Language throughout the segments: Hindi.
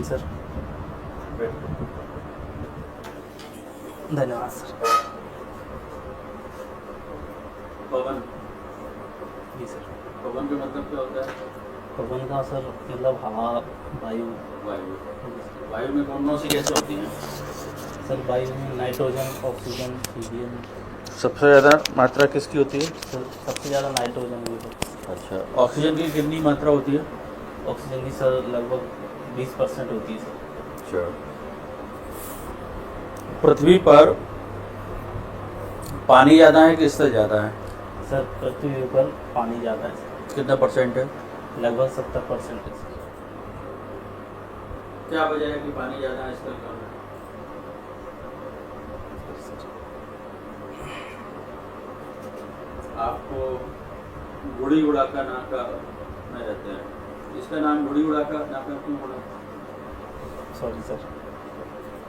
जी सर, धन्यवाद सर। पवन, जी सर। पवन का मतलब क्या होता है? पवन का सर मतलब हवा, वायु। वायु। वायु में कौन कौन सी गैसें होती हैं? सर वायु में नाइट्रोजन, ऑक्सीजन, हीलियम। सबसे ज़्यादा मात्रा किसकी होती है? सर सबसे ज़्यादा नाइट्रोजन की है। अच्छा, ऑक्सीजन की कितनी मात्रा होती है? ऑक्सीजन की सर लगभग 20% होती है सर। अच्छा, पृथ्वी पर पानी ज़्यादा है कि स्तर ज़्यादा है? सर पृथ्वी पर पानी ज़्यादा है सर, कितना परसेंट है? लगभग 70% है सर। क्या वजह है कि पानी ज़्यादा है, स्तर कम है? आपको गुड़ी उड़ाका नाका में रहते हैं, इसका नाम गुड़ी उड़ाका नाका क्यों पड़ा? सॉरी सर,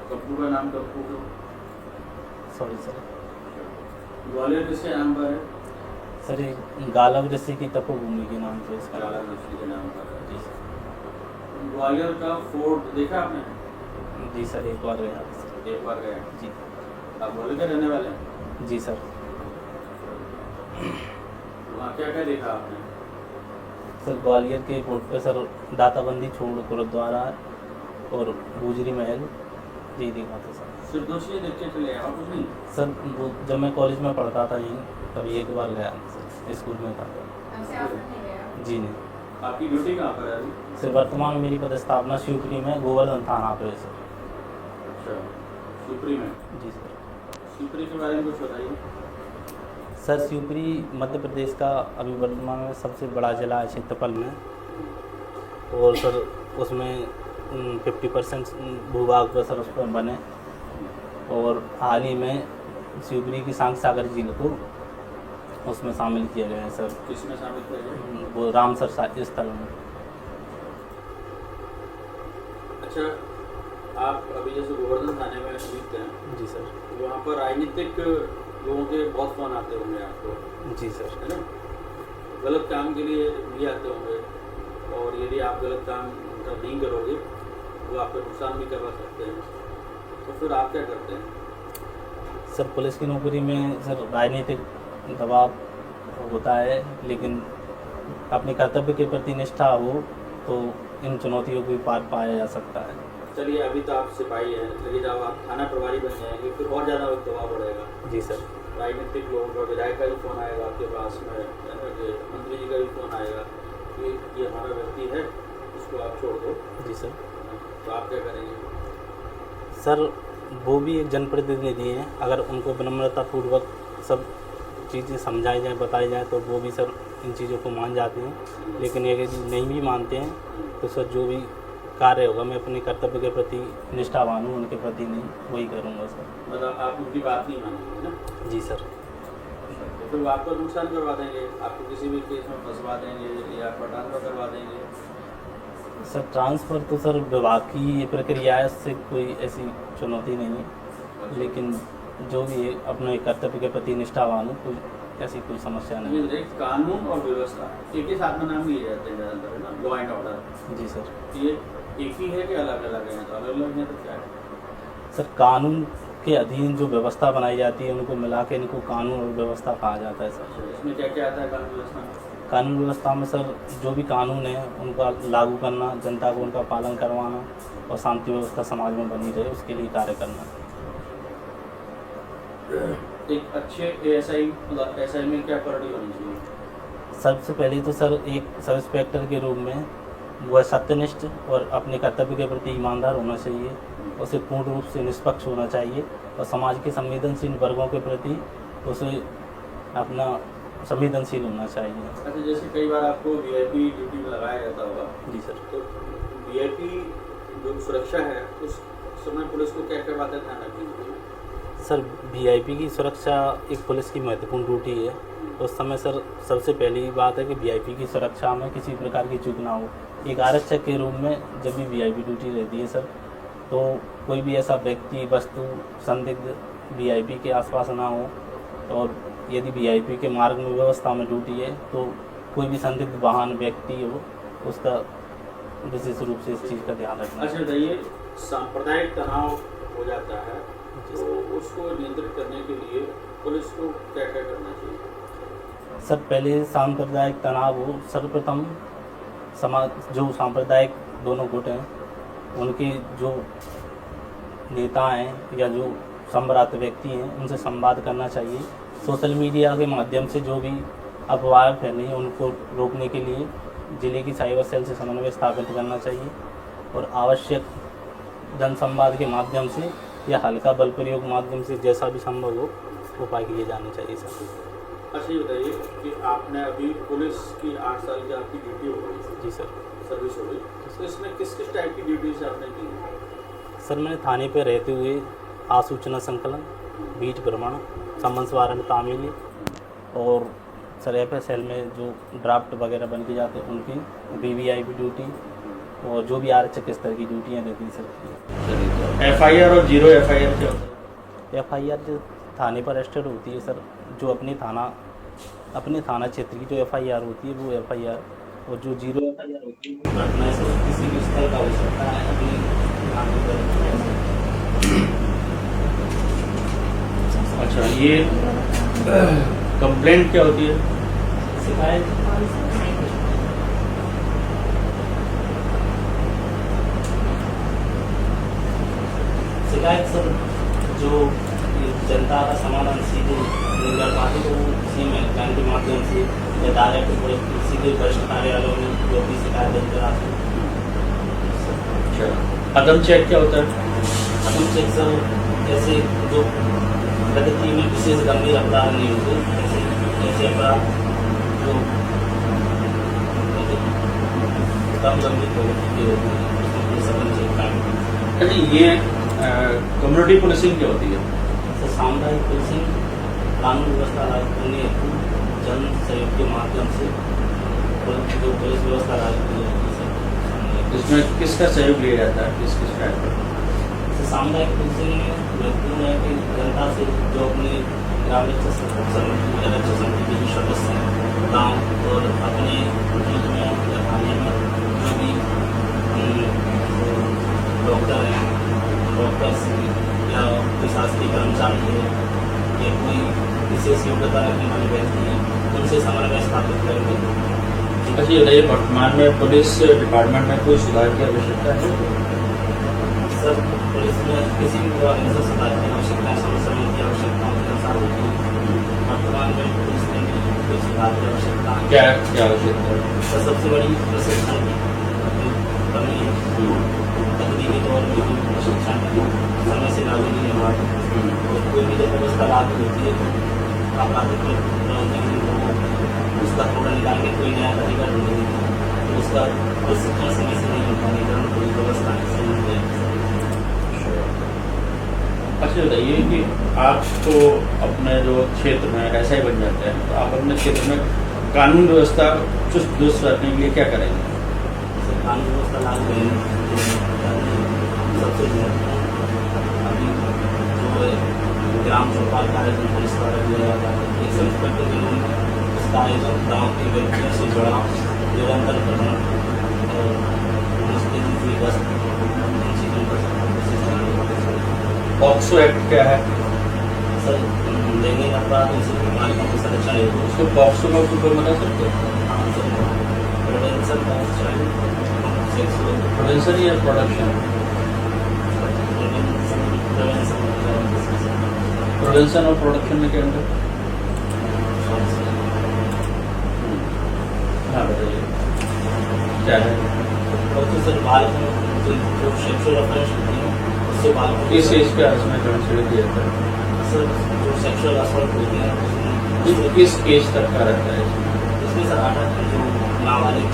कप्पू का नाम कप्पू क्यों? Sorry sir. ग्वालियर किसके नाम पर है? सर ये गालव ऋषि की तपोभूमि के नाम से इसका। लाला ऋषि के नाम पर है। जी सर। ग्वालियर का फोर्ट देखा आपने? जी सर, एक बार गया था सर। एक बार गए? जी। आप ग्वालियर के रहने वाले हैं? जी सर। वहाँ क्या क्या देखा आपने? सर ग्वालियर के फोर्ट पे सर दाताबंदी छोड़ गुरुद्वारा और गुजरी महल जी देखा था सर। सिर्फ दो चीज़ें देख के चले आए और कुछ नहीं? सर वो जब मैं कॉलेज में पढ़ता था यहीं, तभी एक बार गया सर, स्कूल में था। जी नहीं। आपकी ड्यूटी कहाँ पर है अभी? सर वर्तमान में मेरी पदस्थापना शिवपुरी में गोवर्धन थाना पे है सर। अच्छा, शिवपुरी में। जी सर। शिवपुरी के बारे में कुछ बताइए। सर शिवपुरी मध्य प्रदेश का अभी वर्तमान में सबसे बड़ा जिला है क्षेत्रफल में, और सर उसमें 50% भूभाग पर सर उस पर बने, और हाल ही में शिवपुरी की सांग सागर झील को उसमें शामिल किया गया है सर। किसमें शामिल किया गया? वो रामसर स्थल में। अच्छा, आप अभी जैसे गोवर्धन थाने में नियुक्त हैं, जी सर। वहाँ पर राजनीतिक लोगों के बहुत फोन आते होंगे आपको, जी सर। है ना? गलत काम के लिए भी आते होंगे, और यदि आप गलत काम उनका नहीं करोगे वो आपको नुकसान भी करवा सकते हैं, तो फिर आप क्या करते हैं? सर पुलिस की नौकरी में सर राजनीतिक दबाव होता है, लेकिन अपने कर्तव्य के प्रति निष्ठा हो तो इन चुनौतियों को भी पार पाया जा सकता है। चलिए, अभी तो आप सिपाही हैं, लेकिन जब आप थाना प्रभारी बन जाएंगे फिर और ज़्यादा दबाव बढ़ेगा। जी सर। राजनीतिक लोगों का, विधायक का भी फ़ोन आएगा आपके पास में, है ना, कि मंत्री जी का भी फ़ोन आएगा कि ये हमारा व्यक्ति है, उसको आप छोड़ दो। जी सर। तो आप क्या करेंगे? सर वो भी एक जनप्रतिनिधि हैं, अगर उनको विनम्रतापूर्वक सब चीज़ें समझाई जाए, बताई जाए, तो वो भी सर इन चीज़ों को मान जाते हैं। लेकिन यदि नहीं भी मानते हैं तो सर जो भी कार्य होगा मैं अपने कर्तव्य के प्रति निष्ठावान हूँ, उनके प्रति नहीं, वही करूँगा सर। मतलब आप उनकी बात नहीं मानेंगे ना? जी सर। तो फिर वो आपको नुकसान करवा देंगे, आपको किसी भी केस में फंसवा देंगे या आपका ट्रांसफर करवा देंगे। सर ट्रांसफ़र तो सर विभाग की ये प्रक्रिया है, उससे कोई ऐसी चुनौती नहीं है, लेकिन जो भी है अपने कर्तव्य के प्रति निष्ठावान हूँ, कोई ऐसी कोई समस्या नहीं है। एक कानून और व्यवस्था एक ही साथ में नाम लिए जाते हैं ज़्यादातर, है ना, लॉ एंड ऑर्डर। जी सर। ये एक ही है कि अलग अलग है? तो अलग अलग है तो क्या है? सर कानून के अधीन जो व्यवस्था बनाई जाती है उनको मिला के इनको कानून और व्यवस्था कहा जाता है सर। इसमें क्या क्या आता है कानून व्यवस्था में? कानून व्यवस्था में सर जो भी कानून है उनका लागू करना, जनता को उनका पालन करवाना, और शांति व्यवस्था समाज में बनी रहे उसके लिए कार्य करना। एक अच्छे एएसआई में क्या क्वालिटी होनी चाहिए? सबसे पहले तो सर एक सब इंस्पेक्टर के रूप में वह सत्यनिष्ठ और अपने कर्तव्य के प्रति ईमानदार होना चाहिए, उसे पूर्ण रूप से निष्पक्ष होना चाहिए, और समाज के संवेदनशील वर्गों के प्रति उसे अपना संवेदनशील होना चाहिए। अच्छा, जैसे कई बार आपको वीआईपी ड्यूटी में लगाया जाता होगा। जी सर। तो वीआईपी जो सुरक्षा है उस समय पुलिस को क्या क्या बातें ध्यान रखनी चाहिए? सर वीआईपी की सुरक्षा एक पुलिस की महत्वपूर्ण ड्यूटी है। उस समय सर सबसे पहली बात है कि वीआईपी की सुरक्षा में किसी प्रकार की चूक ना हो। एक आरक्षक के रूप में जब भी वीआईपी ड्यूटी रहती है सर, तो कोई भी ऐसा व्यक्ति, वस्तु, संदिग्ध वीआईपी के आसपास ना हो, और यदि वीआईपी के मार्ग में व्यवस्था में ड्यूटी है तो कोई भी संदिग्ध वाहन, व्यक्ति हो, उसका विशेष रूप से इस चीज़ का ध्यान रखना अच्छा चाहिए। बताइए, सांप्रदायिक तनाव हो जाता है तो उसको नियंत्रित करने के लिए पुलिस को क्या क्या करना चाहिए? सर पहले सांप्रदायिक तनाव हो, सर्वप्रथम समाज जो सांप्रदायिक दोनों गुट हैं उनके जो नेता हैं या जो सम्भ्रांत व्यक्ति हैं उनसे संवाद करना चाहिए। सोशल मीडिया के माध्यम से जो भी अफवाहें फैली हैं उनको रोकने के लिए जिले की साइबर सेल से समन्वय स्थापित करना चाहिए और आवश्यक जनसंवाद के माध्यम से या हल्का बल प्रयोग माध्यम से जैसा भी संभव हो उपाय किए जाने चाहिए सर। अच्छा ये बताइए कि आपने अभी पुलिस की 8 साल की आपकी ड्यूटी हो गई, जी सर। सर्विस हो गई, तो इसमें किस किस टाइप की ड्यूटीज आपने की? सर मैंने थाने पर रहते हुए आसूचना संकलन, बीट भ्रमण, समन्स वारंट तामीली और सर FSL में जो ड्राफ्ट वगैरह बन के जाते हैं उनकी VVIP ड्यूटी और जो भी आरक्षक स्तर की ड्यूटियाँ रहती हैं सर। FIR और जीरो FIR क्या होता है? FIR जो थाने पर रजिस्टर्ड होती है सर, जो अपने थाना क्षेत्र की जो FIR होती है वो FIR, और जो जीरो FIR होती है वो घटना से किसी भी स्तर का हो सकता है अपनी थाने पर। अच्छा ये कंप्लेंट क्या होती है? शिकायत सर जो जनता का समाधान सीधे नहीं कर पाती तो वो इसी में हेल्पलाइन के माध्यम से या डायरेक्ट सीधे वरिष्ठ कार्यालयों में जो भी शिकायत दर्ज कराते हैं। अच्छा अदम चेक क्या होता है? अदम चेक सर जैसे जो प्रगति में विशेष गंभीर अपराध नहीं होते ऐसे अपराध जो कम गंभीर प्रगति के होते हैं उसमें सदम चेक का। अच्छा ये कम्युनिटी पुलिसिंग क्या होती है? तो सामुदायिक पुलिसिंग कानून व्यवस्था लागू करने हेतु जन सहयोग के माध्यम से जो पुलिस व्यवस्था लागू की जाती है इसमें किसका सहयोग लिया जाता है, किस किस टाइप का? तो सामुदायिक पुलिसिंग में महत्वपूर्ण है कि जनता से जो अपने ग्राम रक्षक समिति के सदस्य हैं गाँव और अपने जिले में या थाने में जो भी डॉक्टर हैं, डॉक्टर्स या कोई शासकीय कर्मचारी है या कोई विशेष योग्यता रखने वाले व्यक्ति हैं उनसे समन्वय स्थापित करेंगे। अच्छा ये बताइए, वर्तमान में पुलिस डिपार्टमेंट में कोई सुधार की आवश्यकता है? सर पुलिस में किसी भी प्रकार से सुधार की आवश्यकता है, समय की आवश्यकता होती है। वर्तमान में पुलिस में कोई सुधार की आवश्यकता है। क्या क्या आवश्यकता है? सर सबसे बड़ी प्रशिक्षण की कमी है, तकनीकी तौर पर भी प्रशिक्षण समय से लागू नहीं हो पाता। कोई भी जब व्यवस्था लागू होती है तो आपराधिक प्रवृत्ति उसका थोड़ा निकाल के कोई नया तरीका ढूंढेंगे तो उसका प्रशिक्षण समय से नहीं होता, निगरान कोई व्यवस्था सही नहीं है। अच्छा बताइए कि आप तो अपने जो क्षेत्र में ऐसा ही बन जाते हैं तो आप अपने क्षेत्र में कानून व्यवस्था चुस्त दुरुस्त रखने के लिए क्या करेंगे? कानून व्यवस्था लागू सबसे अभी जो ग्राम चौपाल कार्यक्रम पुलिस द्वारा दिया जाता है, एक सब इंस्पेक्टर के लिए उसका आयोजन गाँव के व्यक्तियों से जुड़ा निरंतर करना और मुस्तैदी की गश्त इन चीज़ों पर पॉक्सो एक्ट क्या है? सर लैंगिक अपराध उनसे नागरिकों की सुरक्षा है उसको पॉक्सो का ऊपर बता सकते हैं? हाँ sir prevention of child sexual prevention या प्रोडक्शन? प्रिवेंशन और प्रोडक्शन में क्या अंतर? हाँ बताइए क्या है? और तो सर बालकों जो सेक्सुअल ऑफेंस होती है उससे बालकों किस एज पे इसमें कंसिडर किया जाता है? सर जो सेक्सुअल असॉल्ट होती है उसमें किस एज तक का रहता है? इसमें सर 18 जो नाबालिग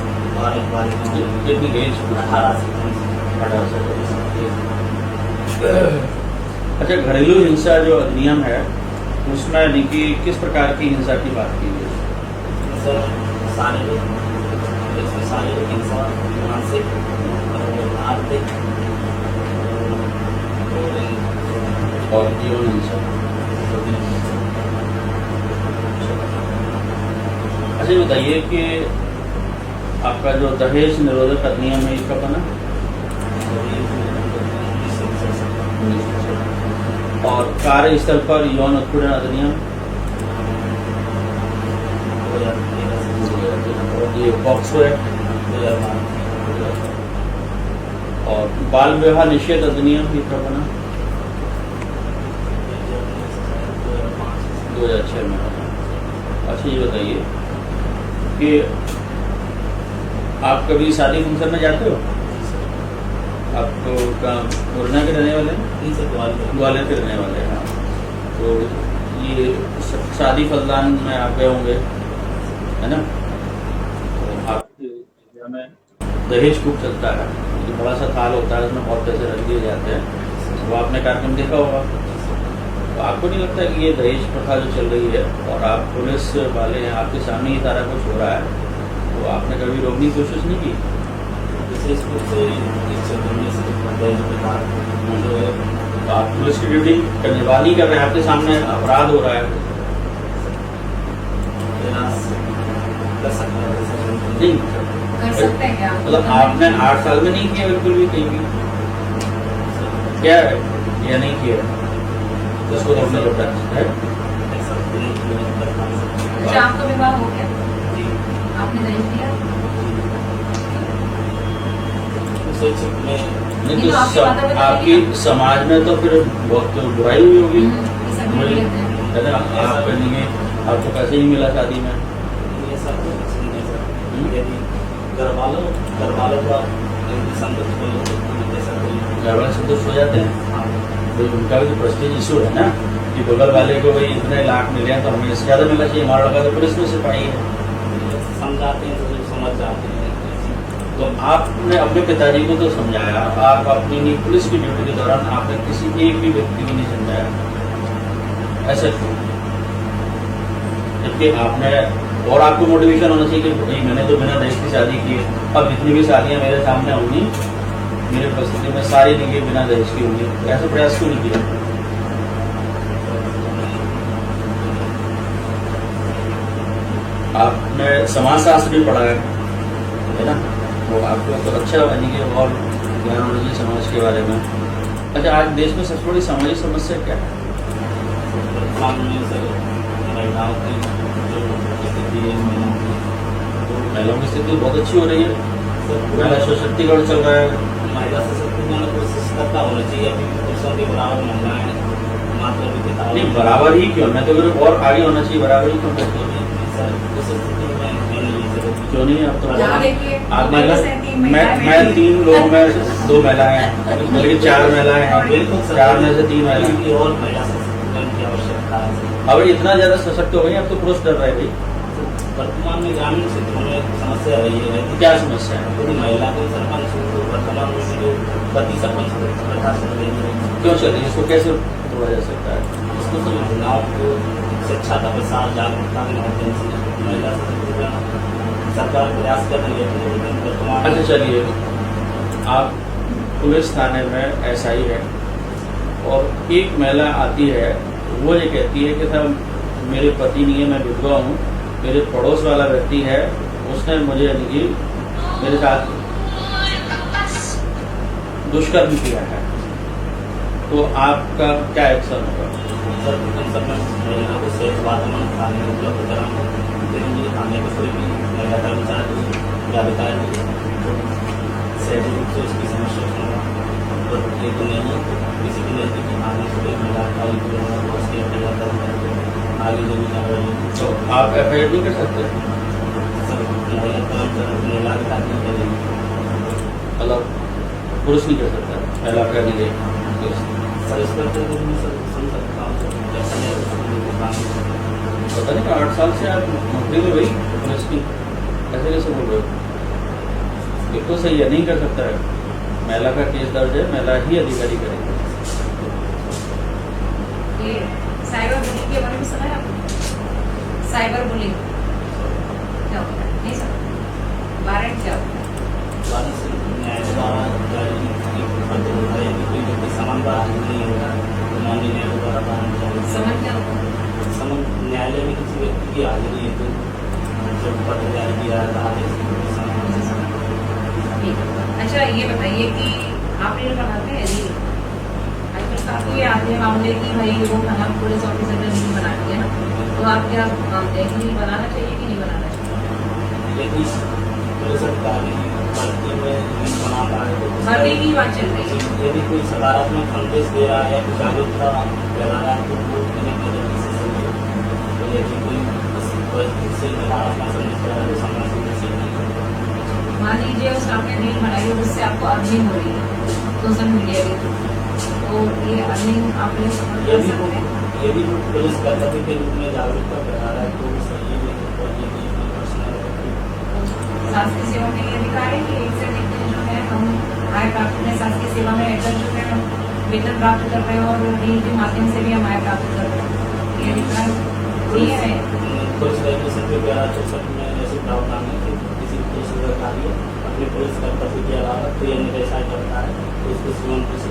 बालिग कितनी एज? 18 से 18 से। अच्छा घरेलू हिंसा जो अधिनियम है उसमें यानी कि किस प्रकार की हिंसा की बात की गई? सर शारीरिक हिंसा, मानसिक आर्थिक और यौन हिंसा। अच्छा ये बताइए कि आपका जो दहेज निरोधक अधिनियम है इसका बना, और कार्यस्थल पर यौन उत्पीड़न अधिनियम, और ये पॉक्सो एक्ट, और बाल विवाह निषेध अधिनियम भी कब बना, 2006 में बना। अच्छा ये बताइए कि आप कभी शादी फंक्शन में जाते हो? आपको मुरैना के रहने वाले हैं? ग्वालियर के रहने वाले हैं। तो ये शादी फलदान में आप गए होंगे, है ना? तो आपके इंडिया में दहेज खूब चलता है, ये बड़ा सा थाल होता है, उसमें बहुत पैसे रख दिए जाते हैं। वो आपने कार्यक्रम देखा होगा। तो आपको नहीं लगता कि ये दहेज प्रथा जो चल रही है और आप पुलिस वाले हैं, आपके सामने ही सारा कुछ हो रहा है, तो आपने कभी रोकने की कोशिश नहीं की? विशेष रूप से इस दुनिया से दहेज प्रथा जो है, तो आप पुलिस की ड्यूटी निभा नहीं कर रहे हैं, आपके सामने अपराध हो रहा है। कर सकते हैं नहीं कर सकते हैं क्या? मतलब आपने 8 साल में नहीं किया बिल्कुल भी कहीं भी? क्या है या नहीं किया? उसको रोकने का प्रयास है। अच्छा, आपका विवाह हो गया, जी आपने दहेज दिया? शैक्षिक में नहीं ये तो आपके माता तो पिता आपकी नहीं समाज में तो फिर बहुत बुराई हुई होगी, ये सब नहीं लेते हैं। है ना? आप कहेंगे आपको पैसे ही मिला शादी में, ये सब कुछ नहीं सर। यदि घर वालों का संतुष्ट हो तो ऐसा कोई घर वाले संतुष्ट हो जाते हैं। हाँ, तो उनका भी प्रेस्टीज इशू है ना कि बगल वाले को भाई इतने लाख मिले हैं तो हमें इससे ज़्यादा मिलना चाहिए। हमारा लड़का तो पुलिस में सिपाही है। समझाते हैं तो समझ जाते हैं। तो आपने अपने पिताजी को तो समझाया, आप अपनी पुलिस की ड्यूटी के दौरान आपने किसी एक भी व्यक्ति को नहीं समझाया, ऐसा क्यों? जबकि आपने, और आपको मोटिवेशन होना चाहिए कि भाई मैंने तो बिना दहेज की शादी की, अब जितनी भी शादियां मेरे सामने होंगी, मेरे परिस्थिति में सारी देखिए बिना दहेज की होंगी, ऐसा प्रयास क्यों नहीं किया? आपने समाजशास्त्र भी पढ़ा है ना? तो आपको तो अच्छा यानी कि और ज्ञान होना चाहिए समाज के बारे में। अच्छा, आज देश में सबसे बड़ी सामाजिक समस्या क्या है? सामने सर महिलाओं की जो स्थिति है, महिलाओं की स्थिति बहुत अच्छी हो रही है, महिला सशक्तिकरण चल रहा है। महिला सशक्तिकरण कोशिश करता होना चाहिए। अभी पुरुषों के बराबर महिलाएं मात्र भी किताब नहीं, बराबर ही क्यों? मैं तो फिर और आगे होना चाहिए, बराबर ही क्यों करते हो? सर उस स्थिति में मैंने ये जरूर क्यों नहीं? अब तो यहाँ देखिए, आप महिला से तीन महिलाएं मैं 3 लोगों में 2 महिलाएं हैं, बल्कि 4 महिलाएं हैं, बिल्कुल सर, 4 में से 3 महिलाएं। की और महिला सशक्तिकरण की आवश्यकता है। अब इतना ज्यादा सशक्त हो गई, अब तो पुरुष डर रहे भाई। वर्तमान में ग्रामीण क्षेत्रों में समस्या रही है कि क्या समस्या है? पूरी महिला को सरपंच को वर्तमान में जो पति सरपंच प्रथा चल रही है, क्यों चल रही है? इसको कैसे तोड़ा जा सकता है? इसको तो महिलाओं को शिक्षा का प्रसार, जागरूकता के माध्यम से महिला सशक्तिकरण सरकार प्रयास कर रही है, लेकिन वर्तमान अच्छा चलिए, आप पुलिस थाने में एसआई है और एक महिला आती है, वो ये कहती है कि साहब मेरे पति नहीं है, मैं विधवा हूँ, मेरे पड़ोस वाला व्यक्ति है, उसने मुझे यानी कि मेरे साथ दुष्कर्म किया है, तो आपका क्या एक्शन होगा? सर सब महिला को सेफ वातावरण थाने में उपलब्ध कराना, लेकिन ये थाने को कोई भी महिला कर्मचारी या अधिकारी सही रूप से उसकी समस्या सुनना और ये तो नहीं है किसी भी नजदीकी थाने से कोई महिला का उसके आगे जो भी कार्रवाई है। तो आप एफआईआर नहीं कर सकते? सर महिला कर्मचारी महिला अधिकारी के लिए मतलब पुरुष नहीं कर सकता, महिला करने के सर इस पर तो मैं सर सुन सकता हूँ सर, कैसा नहीं पता नहीं 8 साल से आप नौकरी में भाई पुलिस की, ऐसे कैसे बोल रहे हो? बिल्कुल सही है, नहीं कर सकता है। महिला का केस दर्ज है, महिला ही अधिकारी करेगी। ये साइबर बुलिंग के बारे में सुना है आपने? साइबर बुलिंग क्या होता है? नहीं सर, वारंट क्या होता है? न्याय द्वारा कोई व्यक्ति समान का नहीं होगा, माननीय न्यायालय द्वारा बयान समझ क्या होता है? न्यायालय में किसी व्यक्ति की हाजिरी है तो जब पत्र जारी किया जाता है ठीक है। अच्छा ये बताइए कि आप रील बनाते हैं रील, आजकल काफी आते हैं मामले कि भाई वो खाना पुलिस ऑफिसर ने रील बना दी है ना, तो आप क्या मानते हैं कि रील बनाना चाहिए कि नहीं बनाना चाहिए? यदि पुलिस अधिकारी भर्ती में रील बनाता है तो भर्ती की बात चल रही है। यदि कोई सकारात्मक संदेश दे रहा है या जागरूकता फैला रहा है तो वो मेरे नजर से सही है। तो यदि कोई इससे नकारात्मक संदेश दे रहा है तो समाज को सही नहीं। मान लीजिए उस आपने रील बनाई है जिससे आपको अर्निंग हो रही है सोशल मीडिया के थ्रू, तो ये अर्निंग आप लोग समझ कर यदि सकते हैं? यदि वो पुलिस कर्तव्य के रूप में जागरूकता फैला रहा है तो वो सही है। और यदि पर्सनल शासकीय सेवा में ये अधिकार है कि एक से एक दिन जो है हम आय प्राप्त करने शासकीय सेवा में रहकर जो है हम वेतन प्राप्त कर रहे हैं और रील के माध्यम से भी हम आय प्राप्त कर रहे हैं, ये अधिकार ये है। पुलिस रेगुलेशन के द्वारा तो सब में ऐसे प्रावधान है कि किसी पुलिस अधिकारी अपने पुलिस कर्तव्य के अलावा कोई अन्य व्यवसाय करता है तो उसको सीवन किसी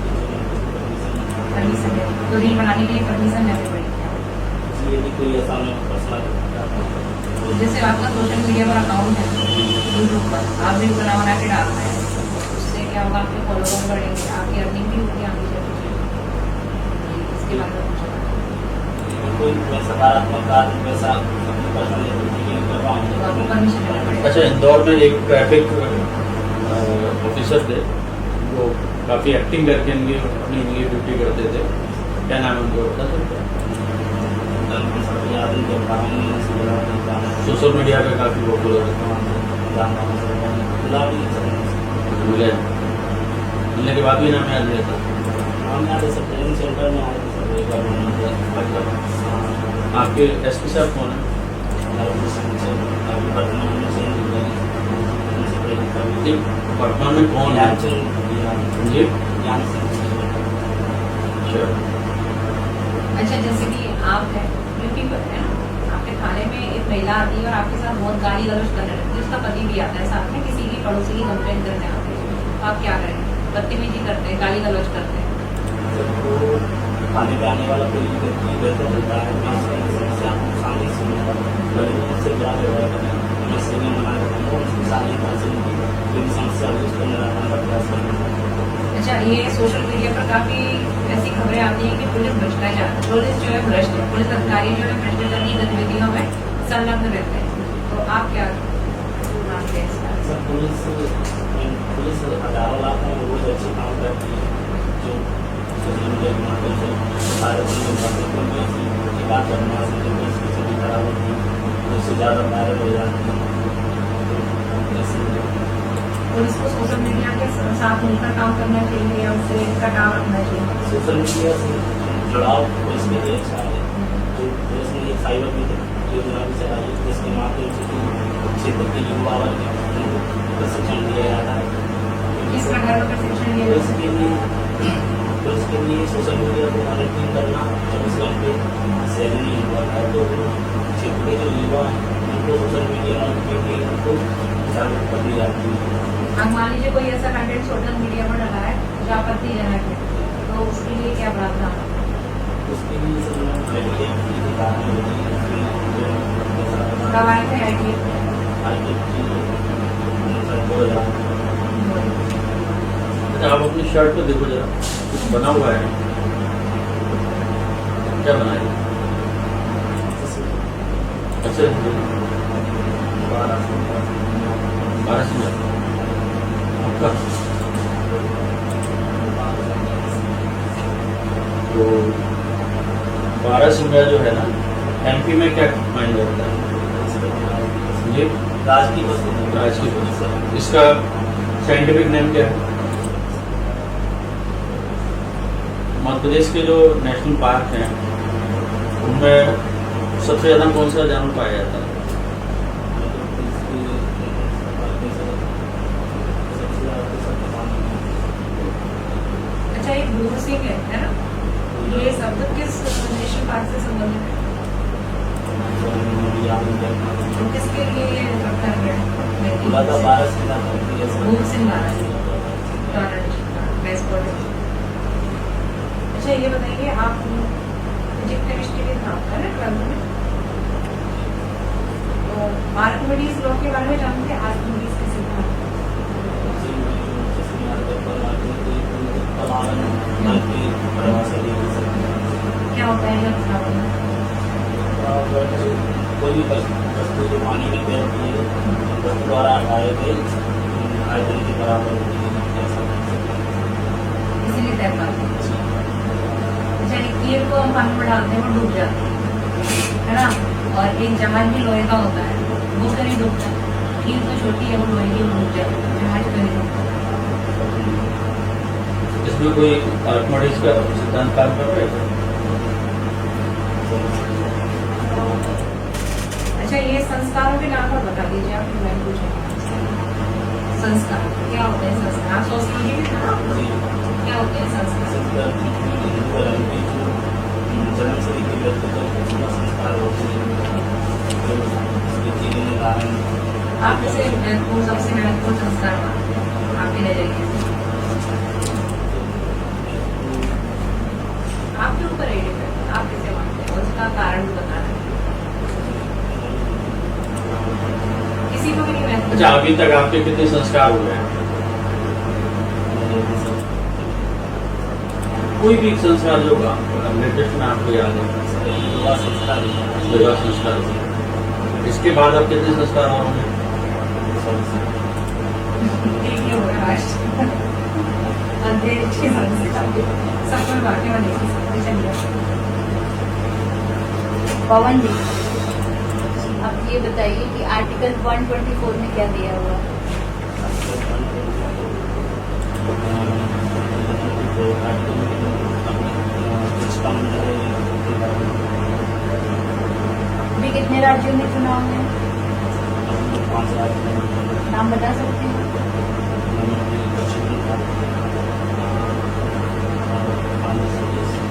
परमिशन है, तो रील बनाने के लिए परमिशन लेनी पड़ेगी। यदि कोई ऐसा में पर्सनल जैसे आपका सोशल मीडिया पर अकाउंट है यूट्यूब पर, आप रील बना के डाल रहे हैं, उससे क्या होगा, आपके फॉलोवर बढ़ेंगे, आपकी अर्निंग भी होगी आगे चलकर। इसके बारे में कुछ कोई मैं सकारात्मक कार्य वैसा पर्सनल कर रहा तो हूँ आपको परमिशन लेना पड़ेगा। अच्छा, इंदौर में एक ट्रैफिक ऑफिसर थे, वो काफ़ी एक्टिंग करके अपनी इनकी ड्यूटी करते थे, क्या नाम है उनको बता सकते हैं? याद नहीं कर पा रहा हूँ। सोशल मीडिया पे काफ़ी पॉपुलर है। मिले मिलने के बाद भी नाम याद नहीं था। हम यहाँ जैसे ट्रेनिंग सेंटर में आए थे सब एक बार आपके एसपी साहब कौन है? जी, वर्तमान में कौन है? जी, अच्छा जैसे कि आप हैं यूट्यूबर है ना, आपके थाने में एक महिला आती है और आपके साथ बहुत गाली गलौज करने लगती है, उसका पति भी आता है साथ में, किसी की पड़ोसी की कंप्लेंट करने आते हैं, तो आप क्या करेंगे? बदतमीजी करते हैं, गाली गलौज करते हैं, खाने पे आने वाला कोई व्यक्ति वैसे होता है समस्या सामने से क्या व्यवहार करें, मैं सेविंग बना रहा हूँ उसकी सारी जो भी समस्या है उसको निराकरण का प्रयास करें। अच्छा ये सोशल मीडिया पर काफी ऐसी खबरें आती हैं कि पुलिस भ्रष्टाचार, पुलिस जो है भ्रष्ट है, पुलिस अधिकारी जो है भ्रष्टाचार की गतिविधियों में संलग्न रहते हैं, तो आप क्या मानते हैं इसका? सर पुलिस 18 लाख में रोज अच्छे काम करती है जो सोशल मीडिया के माध्यम से सारे बात करना किसी भी खराब होती है उससे ज़्यादा वायरल हो जाती है। पुलिस को सोशल मीडिया के साथ मिलकर काम करना चाहिए या उससे कटाव रखना चाहिए? सोशल मीडिया से जुड़ाव पुलिस के लिए अच्छा है। जो पुलिस ने एक साइबर योजना भी चलाई है जिसके माध्यम से क्षेत्र के युवा वर्ग को प्रशिक्षण दिया जाता है। किस प्रकार का प्रशिक्षण दिया जाता है? पुलिस के लिए सोशल मीडिया को मॉनिटरिंग करना 24 घंटे सहज नहीं हुआ है, तो क्षेत्र के जो युवा हैं उनको सोशल मीडिया के लिए उनको जागरूकता दी जाती है। अब मान लीजिए कोई ऐसा कंटेंट सोशल मीडिया पर डाला है जो आपत्तिजनक है, तो उसके लिए क्या प्रावधान है? उसके लिए कब आए थे आईटी? अच्छा, आप अपनी शर्ट पे देखो जरा, कुछ बना हुआ है, क्या बना है? अच्छा 12 सिंह आपका, तो 12 सिंगा जो है ना एमपी में क्या मायने रखता है? जी, राजकीय वस्तु। इसका साइंटिफिक नेम क्या है? मध्य प्रदेश के जो नेशनल पार्क हैं उनमें सबसे ज़्यादा कौन सा जानवर पाया जाता है? अच्छा एक भूर सिंह है ना, ये शब्द किस नेशनल पार्क से संबंधित है? तो किसके लिए ये रखा गया है? भूर सिंह अच्छा ये बताइए, आप फिजिक्स केमिस्ट्री के काम कर रहे हैं 12th में, तो आर्किमिडीज लॉ के बारे में जानते हैं? आर्किमिडीज के सिद्धांत कोई भी वस्तु जो पानी में तैरती है वस्तु द्वारा हटाए गए आयतन के बराबर होती है ऐसा। इसीलिए तैर पाते हैं। अच्छा, एक कील को हम पानी में डालते हैं वो डूब जाती है ना, और एक जहाज भी लोहे का होता है वो तो नहीं डूबता। कील तो छोटी है, वो लोहे की डूब जाती है, जहाज तो नहीं डूबता। इसमें कोई आर्किमिडीज का सिद्धांत काम कर रहा है? अच्छा, ये संस्कारों के नाम पर बता दीजिए आप, मैं पूछूं। संस्कार क्या होते हैं? संस्कार आप सोच लीजिए क्या होते हैं संस्कार? हिंदू धर्म की जो जन्म से लेकर व्यक्ति तक पूरा संस्कार होते हैं जो उसके जीवन उदाहरण आप जैसे महत्वपूर्ण, सबसे महत्वपूर्ण संस्कार आपके नजरिए से आपके ऊपर है डिपेंड, आप कैसे मानते हैं, उसका कारण बता रहे हैं। किसी को भी नहीं महत्व। अच्छा, अभी तक आपके कितने संस्कार हुए हैं? कोई भी संस्कार जो लेटेस्ट में आपको याद है? युवा संस्कार विवाह संस्कार। इसके बाद अब कितने संस्कार और होंगे? ये हो रहा है अंधेरे के संस्कार सब में बांटने वाले चलिए। पवन जी, अब ये बताइए कि आर्टिकल 124 में क्या दिया हुआ है? अभी कितने राज्यों में चुनाव है? नाम बता सकते हैं?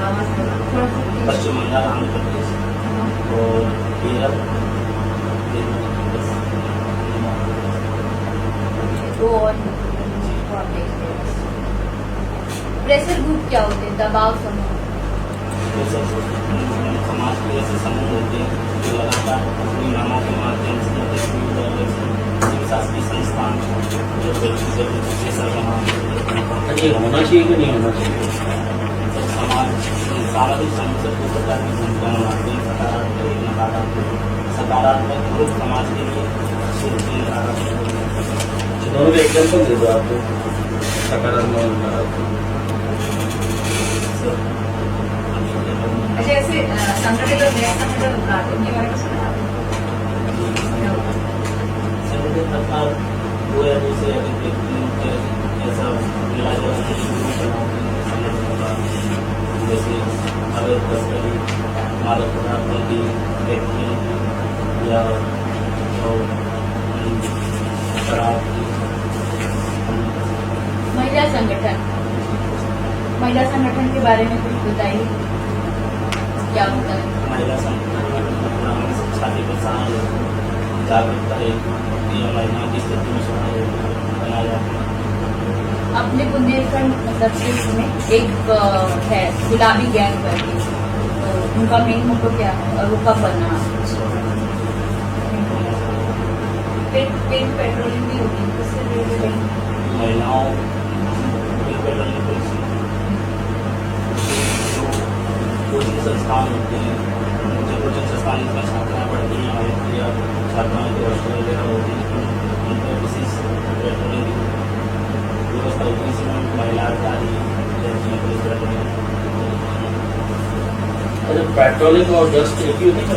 आवाज करो थोड़ा सा please। पश्चिम बंगाल, आंध्र प्रदेश और केरल। दो और प्रेशर ग्रुप क्या होते हैं? दबाव समूह। ये सब समाज के ऐसे समूह होते हैं जो लगातार अपनी नामों के माध्यम से शासकीय संस्थान जो व्यक्तिगत प्रेशर बना अच्छा, ये होना चाहिए कि नहीं होना चाहिए? समाज सामाजिक समस्या को प्रकार की भूमिका निभाते हैं, सकारात्मक नकारात्मक। सकारात्मक लोग समाज के लिए अच्छे होते हैं, नकारात्मक दोनों के एग्जाम्पल दे दो आपको, सकारात्मक और नकारात्मक। अच्छा, ऐसे संगठित और गैर संगठित अपराध इनके बारे में सुना आपने? संगठित अपराध वो है जैसे अगर व्यक्तियों के ऐसा मिला जाए जैसे अवैध तस्करी, मादक पदार्थों की व्यक्ति या शराब की। महिला संगठन, महिला संगठन के बारे में कुछ बताइए, क्या होता है? महिला संगठन ग्रामीण शिक्षा के प्रसार जागरूकता है या महिलाओं की स्थिति में सुधार बनाया जाता है। अपने बुंदेलखंड मतलब सिर्फ में एक है गुलाबी गैंग करके, तो उनका मेन मोटो क्या है और वो कब बनना? पेट्रोलिंग भी होगी उससे रिलेटेड। महिलाओं कोचिंग संस्थान होते हैं, जो कोचिंग संस्थान जिसमें छात्राएँ पढ़ती हैं या छात्राओं के हॉस्टल वगैरह होती हैं, उनमें विशेष पेट्रोलिंग की व्यवस्था होती है। इसमें महिला अधिकारी लड़कियाँ पुलिस वगैरह। अच्छा, पेट्रोलिंग और डस्ट एक ही होती है?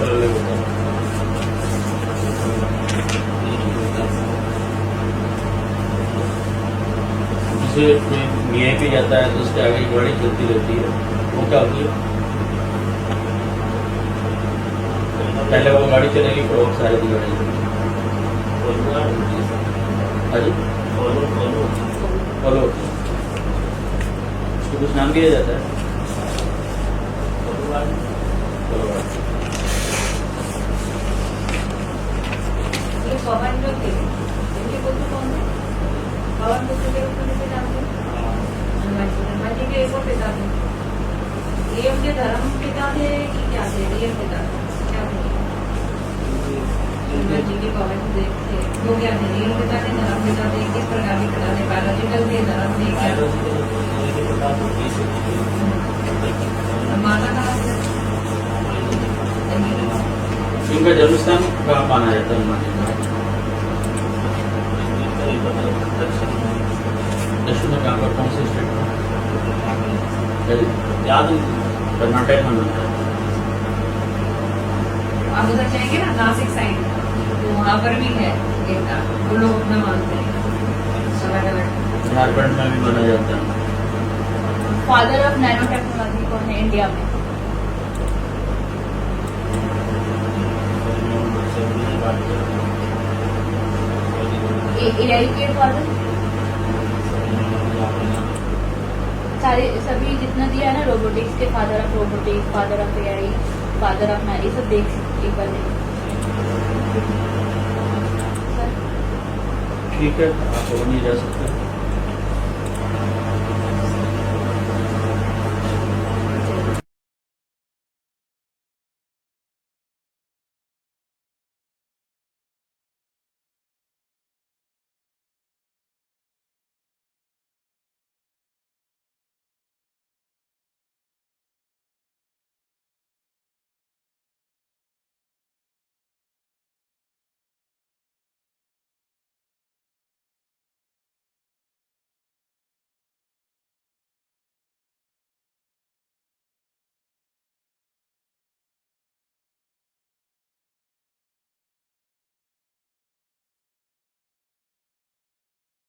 जैसे मीआई पे जाता है तो उसके आगे एक गाड़ी चलती रहती है, वो क्या होती है? पहले वो गाड़ी चलेगी फिर और सारी गाड़ी चलेगी। हाँ जी, फॉलो उसको कुछ नाम दिया जाता है? ये पवन जो थे इनके पुत्र कौन थे? पवन पुत्र के रूप में नाम थे हनुमान जी के एक और पिता थे। ये उनके धर्म पिता थे कि क्या थे? रियल पिता क्या थे? हनुमान जी के पवन थे वो क्या थे? रियल पिता थे, धर्म पिता थे, किस प्रकार के पिता थे? बायोलॉजिकल थे, धर्म थे, क्या? माता कहाँ से? इनका जन्म स्थान कहाँ माना जाता है हनुमान जी का? दक्षिण में कहाँ पर, कौन से स्टेट में? याद नहीं। कर्नाटक में मिलता है। आप उधर जाएंगे ना नासिक साइड, तो वहाँ पर भी है एक, वो लोग अपना मानते हैं अलग अलग। झारखंड में भी माना जाता है। फादर ऑफ नैनो टेक्नोलॉजी कौन है इंडिया में? एआई के फादर सारे सभी जितना दिया है ना, रोबोटिक्स के father of robotics, father of AI, father of Mary, सब देख एक बार ठीक है, आप हो नहीं जा सकते।